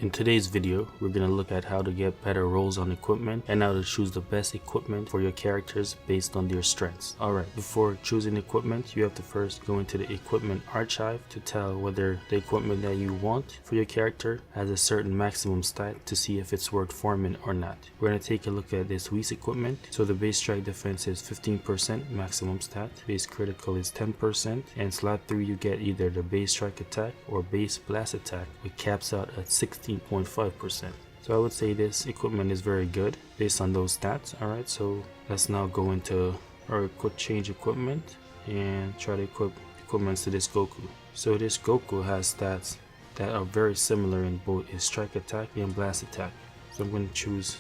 In today's video, we're going to look at how to get better rolls on equipment and how to choose the best equipment for your characters based on their strengths. Alright, before choosing equipment, you have to first go into the equipment archive to tell whether the equipment that you want for your character has a certain maximum stat to see if it's worth farming or not. We're going to take a look at this week's equipment. So the base strike defense is 15% maximum stat, base critical is 10%, and slot 3 you get either the base strike attack or base blast attack, which caps out at 16.5%. So I would say this equipment is very good based on those stats. Alright, so let's now go into our quick change equipment and try to equip equipments to this Goku. So this Goku has stats that are very similar in both his strike attack and blast attack. So I'm going to choose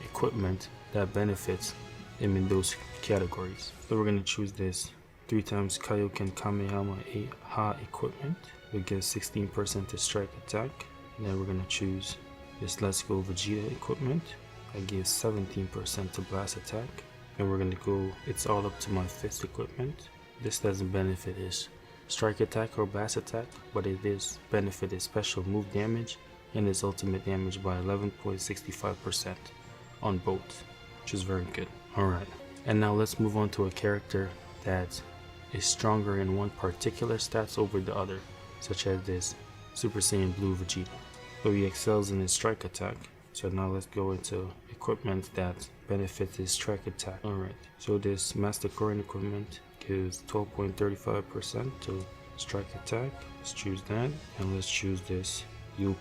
equipment that benefits him in those categories. So we're going to choose this 3x Kaioken Kamehameha Ha equipment. We get 16% to strike attack. And then we're going to choose this Let's Go Vegeta equipment. I give 17% to blast attack. And we're going to go, it's all up to my 5th equipment. This doesn't benefit his strike attack or blast attack, but it is benefit his special move damage and his ultimate damage by 11.65% on both, which is very good. Alright, and now let's move on to a character that is stronger in one particular stats over the other, such as this Super Saiyan Blue Vegeta. So he excels in his strike attack. So now let's go into equipment that benefits his strike attack. Alright, so this Master Corin equipment gives 12.35% to strike attack. Let's choose that, and let's choose this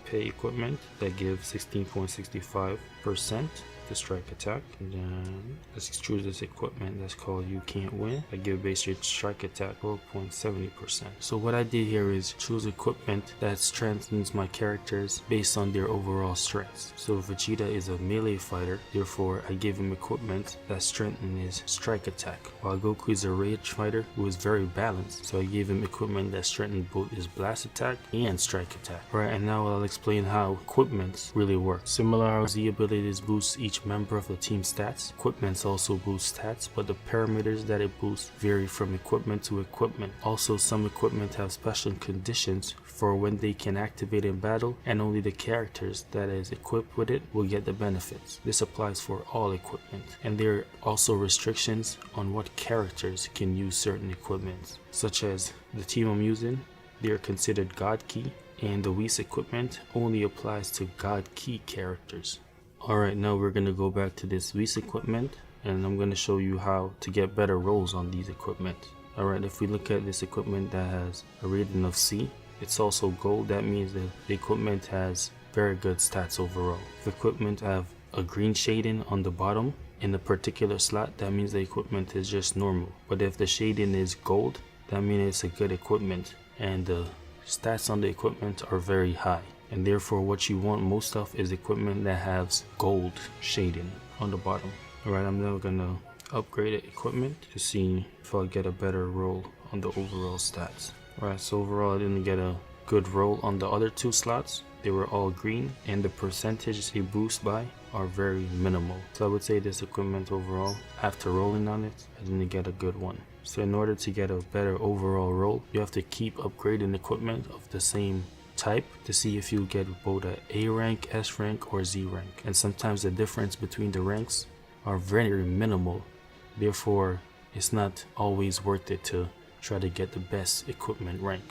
Pay equipment that gives 16.65% to strike attack. And then let's choose this equipment that's called You Can't Win. I give base rate strike attack 12.70%. So what I did here is choose equipment that strengthens my characters based on their overall strengths. So Vegeta is a melee fighter, therefore I gave him equipment that strengthens his strike attack. While Goku is a rage fighter who is very balanced, so I gave him equipment that strengthened both his blast attack and strike attack. Alright, and now I'll explain how equipments really work. Similar how Z abilities boost each member of the team stats, equipments also boost stats, but the parameters that it boosts vary from equipment to equipment. Also, some equipment have special conditions for when they can activate in battle, and only the characters that is equipped with it will get the benefits. This applies for all equipment, and there are also restrictions on what characters can use certain equipments, such as the team I'm using, they are considered God Key, and the Whis equipment only applies to God Key characters. Alright, now we're going to go back to this Whis equipment, and I'm going to show you how to get better rolls on these equipment. Alright, if we look at this equipment that has a rating of C, it's also gold. That means that the equipment has very good stats overall. If equipment have a green shading on the bottom in a particular slot, that means the equipment is just normal. But if the shading is gold, that means it's a good equipment, and the stats on the equipment are very high. And therefore what you want most of is equipment that has gold shading on the bottom. Alright, I'm now gonna upgrade the equipment to see if I'll get a better roll on the overall stats. Alright, so overall I didn't get a good roll on the other two slots. They were all green, and the percentage they boost by are very minimal. So I would say this equipment overall, after rolling on it, I didn't get a good one. So in order to get a better overall roll, you have to keep upgrading equipment of the same type to see if you get both A rank, S rank, or Z rank. And sometimes the difference between the ranks are very minimal. Therefore, it's not always worth it to try to get the best equipment rank.